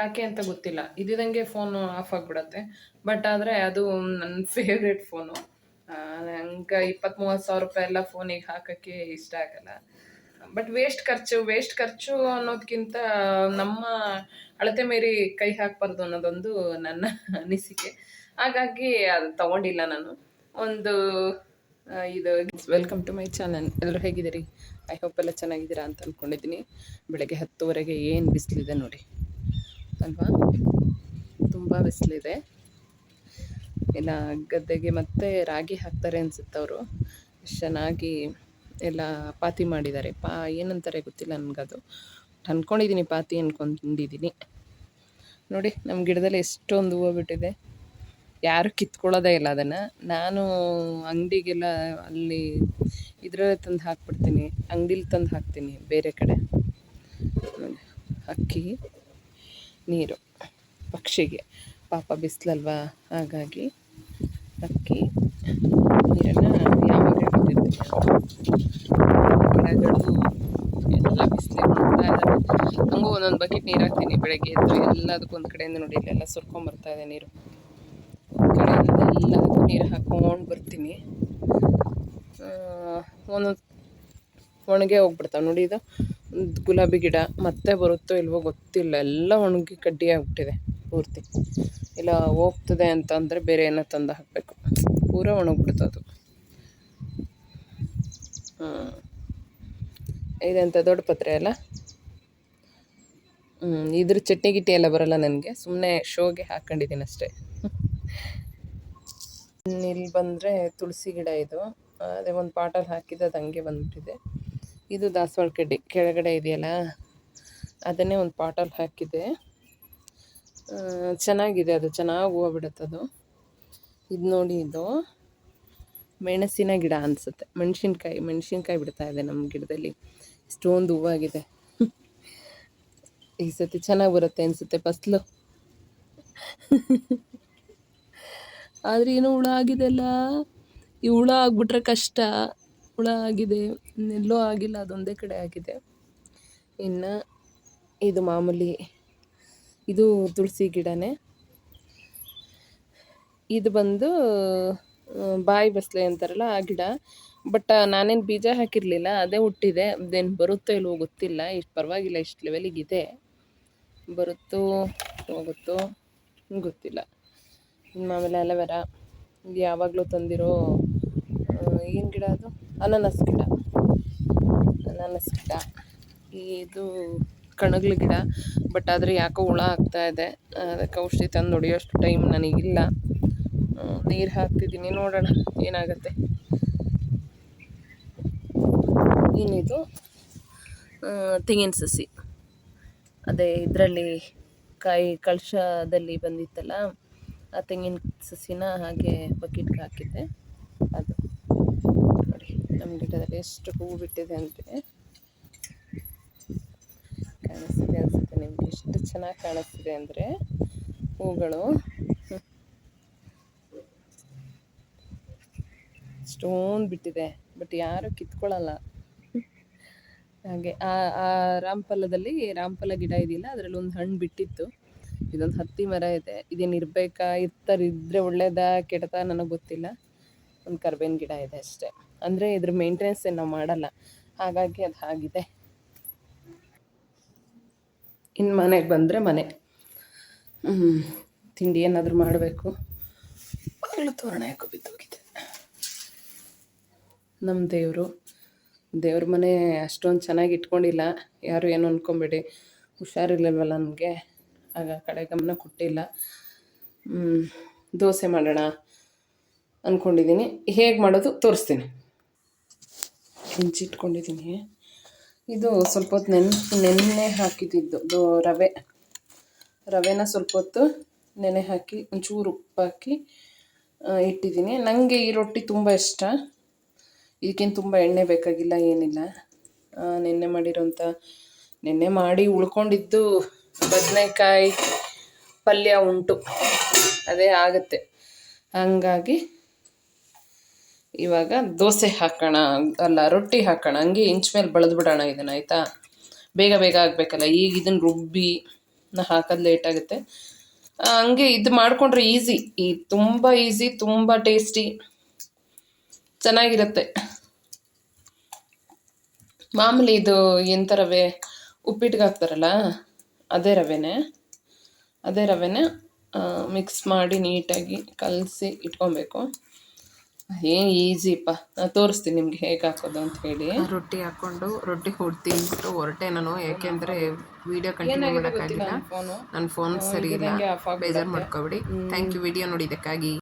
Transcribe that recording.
ಯಾಕೆ ಅಂತ ಗೊತ್ತಿಲ್ಲ. ಇದ್ದಿದ್ದಂಗೆ ಫೋನು ಆಫ್ ಆಗಿಬಿಡತ್ತೆ. ಬಟ್ ಆದರೆ ಅದು ನನ್ನ ಫೇವ್ರೇಟ್ ಫೋನು. ನಂಗೆ 20,000-30,000 ಎಲ್ಲ ಫೋನಿಗೆ ಹಾಕೋಕ್ಕೆ ಇಷ್ಟ ಆಗಲ್ಲ. ಬಟ್ ವೇಸ್ಟ್ ಖರ್ಚು ಅನ್ನೋದಕ್ಕಿಂತ ನಮ್ಮ ಅಳತೆ ಮೀರಿ ಕೈ ಹಾಕಬಾರ್ದು ಅನ್ನೋದೊಂದು ನನ್ನ ಅನಿಸಿಕೆ. ಹಾಗಾಗಿ ಅದು ತಗೊಂಡಿಲ್ಲ ನಾನು. ಒಂದು ಇದು ವೆಲ್ಕಮ್ ಟು ಮೈ ಚಾನಲ್. ಎಲ್ಲರೂ ಹೇಗಿದ್ದೀರಿ? ಐ ಹೋಪ್ ಎಲ್ಲ ಚೆನ್ನಾಗಿದ್ದೀರಾ ಅಂತ ಅಂದ್ಕೊಂಡಿದ್ದೀನಿ. ಬೆಳಗ್ಗೆ 10:30 ಏನು ಬಿಸಿಲಿದೆ ನೋಡಿ ಅಲ್ವಾ, ತುಂಬ ಬಿಸಿಲಿದೆ. ಎಲ್ಲ ಗದ್ದೆಗೆ ಮತ್ತೆ ರಾಗಿ ಹಾಕ್ತಾರೆ ಅನಿಸುತ್ತೆ. ಅವರು ಎಷ್ಟು ಚೆನ್ನಾಗಿ ಎಲ್ಲ ಪಾತಿ ಮಾಡಿದ್ದಾರೆ. ಏನಂತಾರೆ ಗೊತ್ತಿಲ್ಲ ನನಗದು. ಅಂದ್ಕೊಂಡಿದ್ದೀನಿ ಪಾತಿ ಅಂದ್ಕೊಂಡಿದ್ದೀನಿ. ನೋಡಿ ನಮ್ಮ ಗಿಡದಲ್ಲಿ ಎಷ್ಟೊಂದು ಹೂವು ಬಿಟ್ಟಿದೆ. ಯಾರು ಕಿತ್ಕೊಳ್ಳೋದೇ ಇಲ್ಲ ಅದನ್ನು. ನಾನು ಅಂಗಡಿಗೆಲ್ಲ ಅಲ್ಲಿ ಇದರಲ್ಲೇ ತಂದು ಹಾಕ್ಬಿಡ್ತೀನಿ, ಅಂಗಡೀಲಿ ತಂದು ಹಾಕ್ತೀನಿ ಬೇರೆ ಕಡೆ. ಅಕ್ಕಿ ನೀರು ಪಕ್ಷಿಗೆ ಪಾಪ ಬಿಸಿಲಲ್ವಾ, ಹಾಗಾಗಿ ಅಕ್ಕಿ ನೀರನ್ನು ಯಾವಾಗಲೂ ಬಿಟ್ಟಿರ್ತೀನಿ. ಗಿಡಗಳು ಎಲ್ಲ ಬಿಸಿಲಿಗೆ ಮಾಡ್ತಾ ಇದ್ದಾವೆ. ಹಂಗೂ ಒಂದೊಂದು ಬಕೆಟ್ ನೀರು ಹಾಕ್ತೀನಿ ಬೆಳಗ್ಗೆ ಎದ್ದು. ಎಲ್ಲದಕ್ಕೂ ಒಂದು ಕಡೆಯಿಂದ ನೋಡಿ ಇಲ್ಲೆಲ್ಲ ಸುರ್ಕೊಂಬರ್ತಾ ಇದೆ ನೀರು. ಕಡೆಯಿಂದ ಎಲ್ಲದಕ್ಕೂ ನೀರು ಹಾಕ್ಕೊಂಡು ಬರ್ತೀನಿ. ಒಂದೊಂದು ಒಣಗೆ ಹೋಗ್ಬಿಡ್ತಾವೆ ನೋಡಿ. ಇದು ಗುಲಾಬಿ ಗಿಡ ಮತ್ತೆ ಬರುತ್ತೋ ಇಲ್ವೋ ಗೊತ್ತಿಲ್ಲ, ಎಲ್ಲ ಒಣಗಿ ಕಡ್ಡಿ ಆಗಿಬಿಟ್ಟಿದೆ ಪೂರ್ತಿ. ಇಲ್ಲ ಹೋಗ್ತದೆ ಅಂತಂದರೆ ಬೇರೆ ಏನೋ ತಂದು ಹಾಕಬೇಕು. ಪೂರ ಒಣಗಿಬಿಡ್ತದು. ಇದಂತ ದೊಡ್ಡ ಪತ್ರೆ ಅಲ್ಲ. ಇದ್ರ ಚಟ್ನಿ ಗಿಟ್ಟಿ ಎಲ್ಲ ಬರೋಲ್ಲ ನನಗೆ, ಸುಮ್ಮನೆ ಶೋಗೆ ಹಾಕ್ಕೊಂಡಿದ್ದೀನಿ ಅಷ್ಟೇ. ಇಲ್ಲಿ ಬಂದರೆ ತುಳಸಿ ಗಿಡ ಇದು. ಅದೇ ಒಂದು ಪಾಟಲ್ಲಿ ಹಾಕಿದ್ದು ಅದು ಹಂಗೆ ಬಂದ್ಬಿಟ್ಟಿದೆ. ಇದು ದಾಸವಾಳ ಕಡ್ಡಿ ಕೆಳಗಡೆ ಇದೆಯಲ್ಲ, ಅದನ್ನೇ ಒಂದು ಪಾಟಲ್ಲಿ ಹಾಕಿದೆ. ಚೆನ್ನಾಗಿದೆ, ಅದು ಚೆನ್ನಾಗಿ ಹೂವು ಬಿಡುತ್ತದು. ಇದು ನೋಡಿ, ಇದು ಮೆಣಸಿನ ಗಿಡ ಅನಿಸುತ್ತೆ. ಮೆಣಸಿನ್ಕಾಯಿ ಬಿಡ್ತಾ ಇದೆ ನಮ್ಮ ಗಿಡದಲ್ಲಿ. ಇಷ್ಟೊಂದು ಹೂವಾಗಿದೆ. ಈ ಸತಿ ಚೆನ್ನಾಗಿ ಬರುತ್ತೆ ಅನಿಸುತ್ತೆ ಫಸಲು. ಆದರೆ ಏನೋ ಹುಳ ಆಗಿದೆ ಅಲ್ಲ. ಈ ಹುಳ ಆಗಿಬಿಟ್ರೆ ಕಷ್ಟ. ಹುಳ ಆಗಿದೆ, ಎಲ್ಲೋ ಆಗಿಲ್ಲ, ಅದೊಂದೇ ಕಡೆ ಆಗಿದೆ. ಇನ್ನು ಇದು ಮಾಮೂಲಿ, ಇದು ತುಳಸಿ ಗಿಡನೇ. ಇದು ಬಂದು ಬಾಯಿ ಬಸಳೆ ಅಂತಾರಲ್ಲ ಆ ಗಿಡ. ಬಟ್ ನಾನೇನು ಬೀಜ ಹಾಕಿರಲಿಲ್ಲ, ಅದೇ ಹುಟ್ಟಿದೆ. ಅದೇನು ಬರುತ್ತೋ ಇಲ್ವೋ ಗೊತ್ತಿಲ್ಲ. ಇಷ್ಟು ಪರವಾಗಿಲ್ಲ, ಇಷ್ಟು ಲೆವೆಲಿಗಿದೆ. ಬರುತ್ತೋ ಹೋಗುತ್ತೋ ಗೊತ್ತಿಲ್ಲ. ಇನ್ನು ಆಮೇಲೆ ಅಲೋವೆರಾ, ಇದು ಯಾವಾಗಲೂ ತಂದಿರೋ ಏನು ಗಿಡ ಅದು, ಅನಾನಸ್ ಗಿಡ. ಇದು ಕಣಗ್ಲ ಗಿಡ. ಬಟ್ ಆದರೆ ಯಾಕೋ ಹುಳ ಆಗ್ತಾಯಿದೆ. ಅದಕ್ಕೆ ಔಷಧಿ ತಂದು ಹೊಡಿಯೋಷ್ಟು ಟೈಮ್ ನನಗಿಲ್ಲ. ನೀರು ಹಾಕ್ತಿದ್ದೀನಿ, ನೋಡೋಣ ಏನಾಗುತ್ತೆ. ಇನ್ನಿದು ತೆಂಗಿನ ಸಸಿ. ಅದೇ ಇದರಲ್ಲಿ ಕಾಯಿ ಕಳಶದಲ್ಲಿ ಬಂದಿತ್ತಲ್ಲ, ಆ ತೆಂಗಿನ ಸಸಿನ ಹಾಗೆ ಬಕೆಟ್ಗೆ ಹಾಕಿದ್ದೆ. ಅದು ನೋಡಿ ನಮ್ಮ ಗಿಡದಲ್ಲಿ ಎಷ್ಟು ಹೂವು ಬಿಟ್ಟಿದೆ ಅಂದರೆ ಕಾಣಿಸ್ತಿದೆ ಅನಿಸುತ್ತೆ ನಿಮಗೆ. ಎಷ್ಟು ಚೆನ್ನಾಗಿ ಕಾಣಿಸ್ತಿದೆ ಅಂದರೆ ಹೂಗಳು ಇಷ್ಟೊಂದು ಬಿಟ್ಟಿದೆ. ಬಟ್ ಯಾರೂ ಕಿತ್ಕೊಳ್ಳಲ್ಲ. ಹಾಗೆ ಆ ರಾಮಫಲ ಗಿಡ ಇದೆಯಲ್ಲ, ಅದರಲ್ಲಿ ಒಂದು ಹಣ್ಣು ಬಿಟ್ಟಿತ್ತು. ಇದೊಂದು ಹತ್ತಿ ಮರ ಇದೆ. ಇದೇನು ಇದ್ರೆ ಒಳ್ಳೇದಾ ಕೆಟ್ಟದಾ ನನಗೆ ಗೊತ್ತಿಲ್ಲ. ಒಂದು ಕರ್ಬೇವಿನ ಗಿಡ ಇದೆ ಅಷ್ಟೇ. ಅಂದರೆ ಇದ್ರ ಮೇಂಟೆನೆನ್ಸ್ ಏನು ನಾವು ಮಾಡಲ್ಲ, ಹಾಗಾಗಿ ಅದು ಆಗಿದೆ. ಇನ್ನು ಮನೆಗೆ ಬಂದರೆ ತಿಂಡಿ ಏನಾದರೂ ಮಾಡಬೇಕು. ಬಾಗಿಲು ತೋರಣ ಯಾಕೋ ಬಿದ್ದೋಗಿದೆ. ನಮ್ಮ ದೇವ್ರ ಮನೆ ಅಷ್ಟೊಂದು ಚೆನ್ನಾಗಿ ಇಟ್ಕೊಂಡಿಲ್ಲ. ಯಾರು ಏನು ಅಂದ್ಕೊಂಬೇಡಿ, ಹುಷಾರಿರ್ಲಿಲ್ವಲ್ಲ ನನಗೆ, ಆಗ ಕಡೆ ಗಮನ ಕೊಟ್ಟಿಲ್ಲ. ದೋಸೆ ಮಾಡೋಣ ಅಂದ್ಕೊಂಡಿದ್ದೀನಿ. ಹೇಗೆ ಮಾಡೋದು ತೋರಿಸ್ತೀನಿ. ಹೆಂಚಿಟ್ಕೊಂಡಿದ್ದೀನಿ. ಇದು ಸ್ವಲ್ಪ ಹೊತ್ತು ನೆನೆ ಹಾಕಿದ್ದು ರವೆನ ಸ್ವಲ್ಪ ಹೊತ್ತು ನೆನೆ ಹಾಕಿ ಒಂಚೂರು ಉಪ್ಪು ಹಾಕಿ ಇಟ್ಟಿದ್ದೀನಿ. ನನಗೆ ಈ ರೊಟ್ಟಿ ತುಂಬ ಇಷ್ಟ. ಇದಕ್ಕೇನು ತುಂಬ ಎಣ್ಣೆ ಬೇಕಾಗಿಲ್ಲ, ಏನಿಲ್ಲ. ನೆನ್ನೆ ಮಾಡಿ ಉಳ್ಕೊಂಡಿದ್ದು ಬದನೆಕಾಯಿ ಪಲ್ಯ ಉಂಟು, ಅದೇ ಆಗುತ್ತೆ. ಹಾಗಾಗಿ ಇವಾಗ ದೋಸೆ ಹಾಕೋಣ, ರೊಟ್ಟಿ ಹಾಕೋಣ. ಹಂಗೆ ಇಂಚ್ ಮೇಲೆ ಬೆಳೆದು ಬಿಡೋಣ ಇದನ್ನು, ಆಯಿತಾ? ಬೇಗ ಆಗಬೇಕಲ್ಲ. ಈಗ ಇದನ್ನು ರುಬ್ಬಿ ನಾ ಹಾಕೋದು ಲೇಟ್ ಆಗುತ್ತೆ. ಹಂಗೆ ಇದು ಮಾಡ್ಕೊಂಡ್ರೆ ಈಸಿ, ಈ ತುಂಬ ಈಸಿ, ತುಂಬ ಟೇಸ್ಟಿ, ಚೆನ್ನಾಗಿರುತ್ತೆ. ಮಾಮೂಲಿ ಇದು ಎಂಥ ರವೆ ಉಪ್ಪಿಟ್ಟಿಗೆ ಹಾಕ್ತಾರಲ್ಲ ಅದೇ ರವೆನೇ ಮಿಕ್ಸ್ ಮಾಡಿ ನೀಟಾಗಿ ಕಲಸಿ ಇಟ್ಕೊಬೇಕು. ಏನು ಈಸಿಪ್ಪ, ನಾನು ತೋರಿಸ್ತೀನಿ ನಿಮ್ಗೆ ಹೇಗೆ ಹಾಕೋದು ಅಂತ ಹೇಳಿ. ರೊಟ್ಟಿ ಹಾಕ್ಕೊಂಡು ರೊಟ್ಟಿ ಹೊಡ್ತಿಂದ್ಬಿಟ್ಟು ಹೊರಟೆ ನಾನು, ಯಾಕೆಂದರೆ ವಿಡಿಯೋ ಕಂಟಿನ್ಯೂ ಮಾಡೋಕ್ಕಾಗಿಲ್ಲ, ನನ್ನ ಫೋನ್ ಸರಿ ಇಲ್ಲ, ಬೇಜಾರು ಮಾಡ್ಕೊಬಿಡಿ. Thank you video ನೋಡಿದ್ದಕ್ಕಾಗಿ.